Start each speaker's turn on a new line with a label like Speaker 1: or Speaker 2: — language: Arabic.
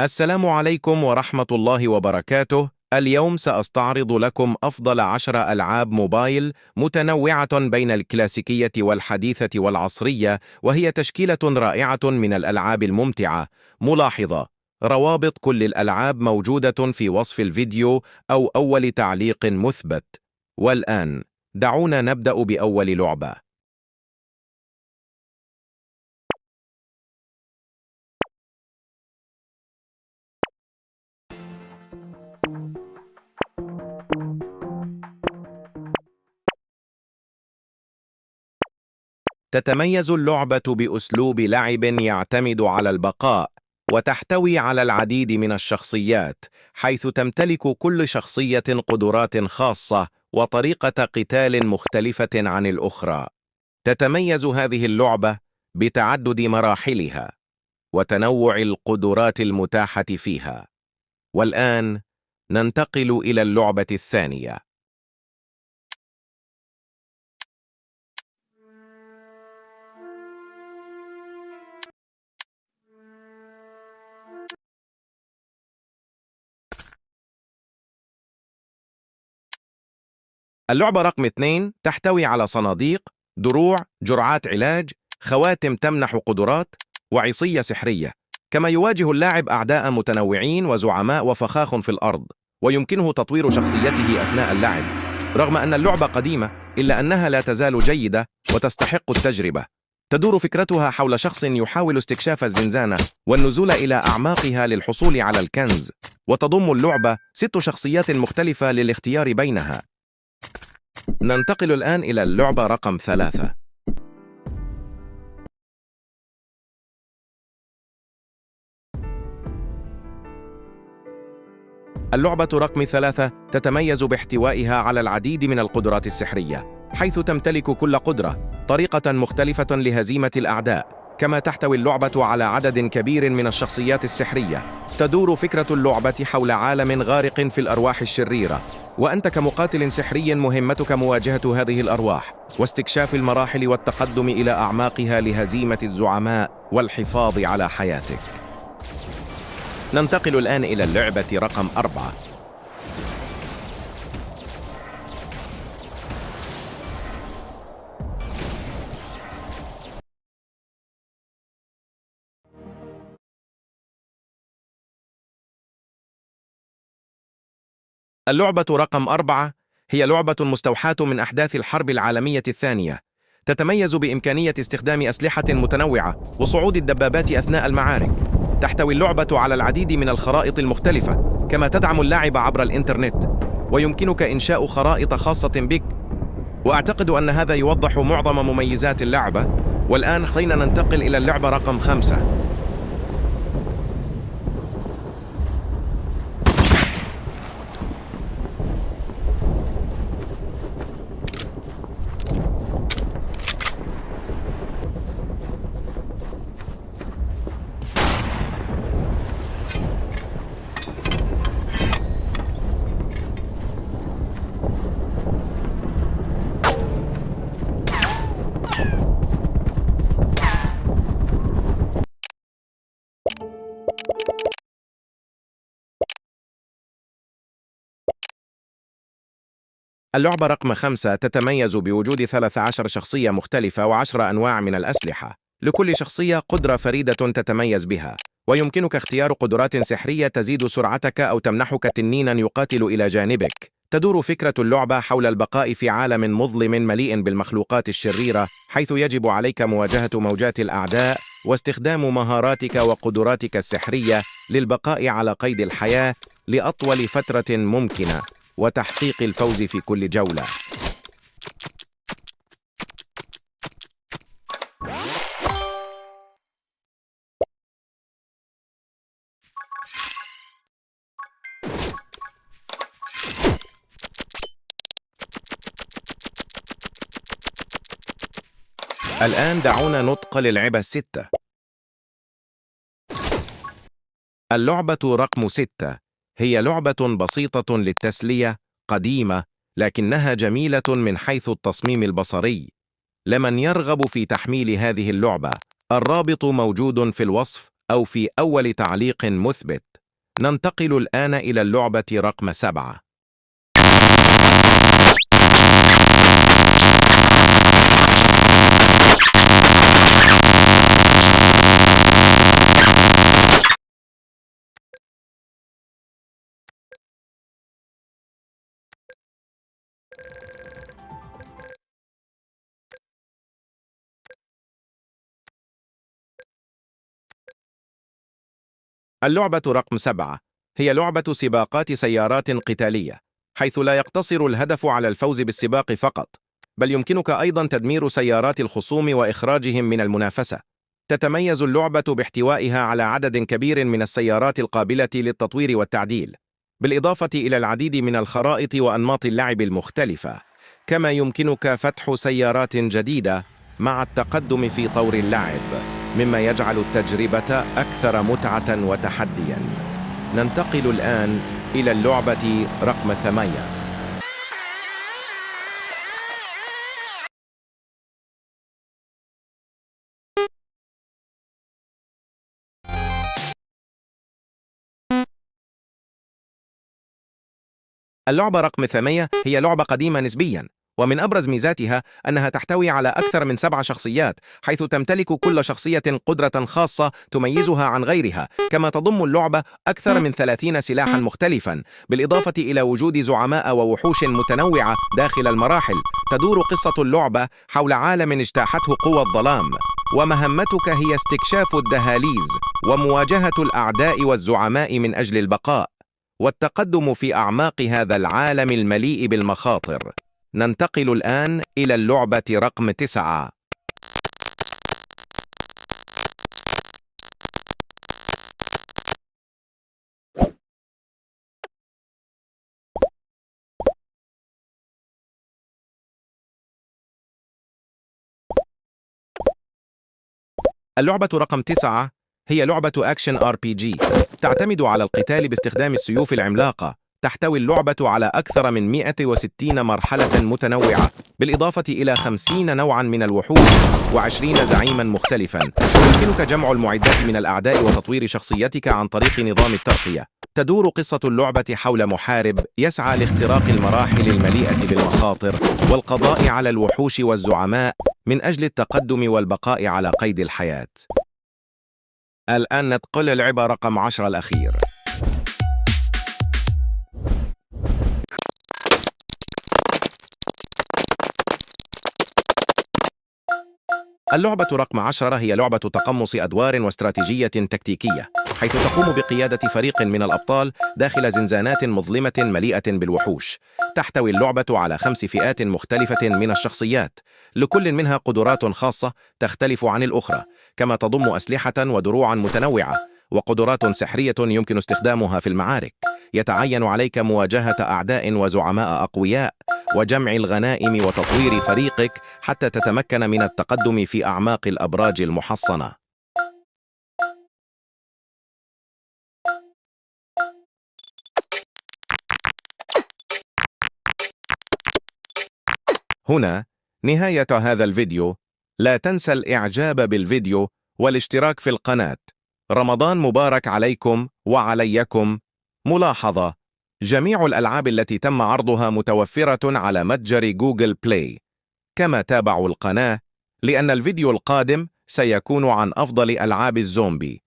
Speaker 1: السلام عليكم ورحمة الله وبركاته. اليوم سأستعرض لكم أفضل 10 ألعاب موبايل متنوعة بين الكلاسيكية والحديثة والعصرية، وهي تشكيلة رائعة من الألعاب الممتعة. ملاحظة: روابط كل الألعاب موجودة في وصف الفيديو أو أول تعليق مثبت. والآن دعونا نبدأ بأول لعبة. تتميز اللعبة بأسلوب لعب يعتمد على البقاء، وتحتوي على العديد من الشخصيات، حيث تمتلك كل شخصية قدرات خاصة وطريقة قتال مختلفة عن الأخرى. تتميز هذه اللعبة بتعدد مراحلها وتنوع القدرات المتاحة فيها. والآن ننتقل إلى اللعبة الثانية. اللعبة رقم 2 تحتوي على صناديق، دروع، جرعات علاج، خواتم تمنح قدرات، وعصية سحرية. كما يواجه اللاعب أعداء متنوعين وزعماء وفخاخ في الأرض، ويمكنه تطوير شخصيته أثناء اللعب. رغم أن اللعبة قديمة، إلا أنها لا تزال جيدة وتستحق التجربة. تدور فكرتها حول شخص يحاول استكشاف الزنزانة والنزول إلى أعماقها للحصول على الكنز، وتضم اللعبة 6 شخصيات مختلفة للاختيار بينها. ننتقل الآن إلى اللعبة رقم 3. اللعبة رقم 3 تتميز باحتوائها على العديد من القدرات السحرية، حيث تمتلك كل قدرة طريقة مختلفة لهزيمة الأعداء. كما تحتوي اللعبة على عدد كبير من الشخصيات السحرية. تدور فكرة اللعبة حول عالم غارق في الأرواح الشريرة، وأنت كمقاتل سحري مهمتك مواجهة هذه الأرواح واستكشاف المراحل والتقدم إلى أعماقها لهزيمة الزعماء والحفاظ على حياتك. ننتقل الآن إلى اللعبة رقم 4. اللعبة رقم 4 هي لعبة مستوحاة من أحداث الحرب العالمية الثانية. تتميز بإمكانية استخدام أسلحة متنوعة وصعود الدبابات أثناء المعارك. تحتوي اللعبة على العديد من الخرائط المختلفة، كما تدعم اللاعب عبر الإنترنت، ويمكنك إنشاء خرائط خاصة بك. وأعتقد أن هذا يوضح معظم مميزات اللعبة. والآن خلينا ننتقل إلى اللعبة رقم 5. اللعبة رقم 5 تتميز بوجود 13 شخصية مختلفة و10 أنواع من الأسلحة. لكل شخصية قدرة فريدة تتميز بها، ويمكنك اختيار قدرات سحرية تزيد سرعتك أو تمنحك تنينا يقاتل إلى جانبك. تدور فكرة اللعبة حول البقاء في عالم مظلم مليء بالمخلوقات الشريرة، حيث يجب عليك مواجهة موجات الأعداء واستخدام مهاراتك وقدراتك السحرية للبقاء على قيد الحياة لأطول فترة ممكنة، وتحقيق الفوز في كل جولة. الآن دعونا ننتقل للعبة 6. اللعبة رقم 6 هي لعبة بسيطة للتسلية، قديمة لكنها جميلة من حيث التصميم البصري. لمن يرغب في تحميل هذه اللعبة، الرابط موجود في الوصف أو في أول تعليق مثبت. ننتقل الآن إلى اللعبة رقم 7. اللعبة رقم 7 هي لعبة سباقات سيارات قتالية، حيث لا يقتصر الهدف على الفوز بالسباق فقط، بل يمكنك أيضا تدمير سيارات الخصوم وإخراجهم من المنافسة. تتميز اللعبة باحتوائها على عدد كبير من السيارات القابلة للتطوير والتعديل، بالإضافة إلى العديد من الخرائط وأنماط اللعب المختلفة. كما يمكنك فتح سيارات جديدة مع التقدم في طور اللعب، مما يجعل التجربة أكثر متعة وتحدياً. ننتقل الآن إلى اللعبة رقم 8. اللعبة رقم 8 هي لعبة قديمة نسبياً، ومن أبرز ميزاتها أنها تحتوي على أكثر من 7 شخصيات، حيث تمتلك كل شخصية قدرة خاصة تميزها عن غيرها. كما تضم اللعبة أكثر من 30 سلاحاً مختلفاً، بالإضافة إلى وجود زعماء ووحوش متنوعة داخل المراحل. تدور قصة اللعبة حول عالم اجتاحته قوى الظلام، ومهمتك هي استكشاف الدهاليز ومواجهة الأعداء والزعماء من أجل البقاء والتقدم في أعماق هذا العالم المليء بالمخاطر. ننتقل الآن إلى اللعبة رقم 9. اللعبة رقم 9 هي لعبة أكشن RPG، تعتمد على القتال باستخدام السيوف العملاقة. تحتوي اللعبة على أكثر من 160 مرحلة متنوعة، بالإضافة إلى 50 نوعاً من الوحوش و20 زعيماً مختلفاً. يمكنك جمع المعدات من الأعداء وتطوير شخصيتك عن طريق نظام الترقية. تدور قصة اللعبة حول محارب يسعى لاختراق المراحل المليئة بالمخاطر والقضاء على الوحوش والزعماء من أجل التقدم والبقاء على قيد الحياة. الآن ندخل اللعبة رقم 10 الأخير. اللعبة رقم 10 هي لعبة تقمص أدوار واستراتيجية تكتيكية، حيث تقوم بقيادة فريق من الأبطال داخل زنزانات مظلمة مليئة بالوحوش. تحتوي اللعبة على 5 فئات مختلفة من الشخصيات، لكل منها قدرات خاصة تختلف عن الأخرى. كما تضم أسلحة ودروعا متنوعة وقدرات سحرية يمكن استخدامها في المعارك. يتعين عليك مواجهة أعداء وزعماء أقوياء وجمع الغنائم وتطوير فريقك حتى تتمكن من التقدم في أعماق الأبراج المحصنة. هنا نهاية هذا الفيديو. لا تنسى الإعجاب بالفيديو والاشتراك في القناة. رمضان مبارك عليكم وعليكم. ملاحظة: جميع الألعاب التي تم عرضها متوفرة على متجر جوجل بلاي. كما تابعوا القناة، لأن الفيديو القادم سيكون عن أفضل ألعاب الزومبي.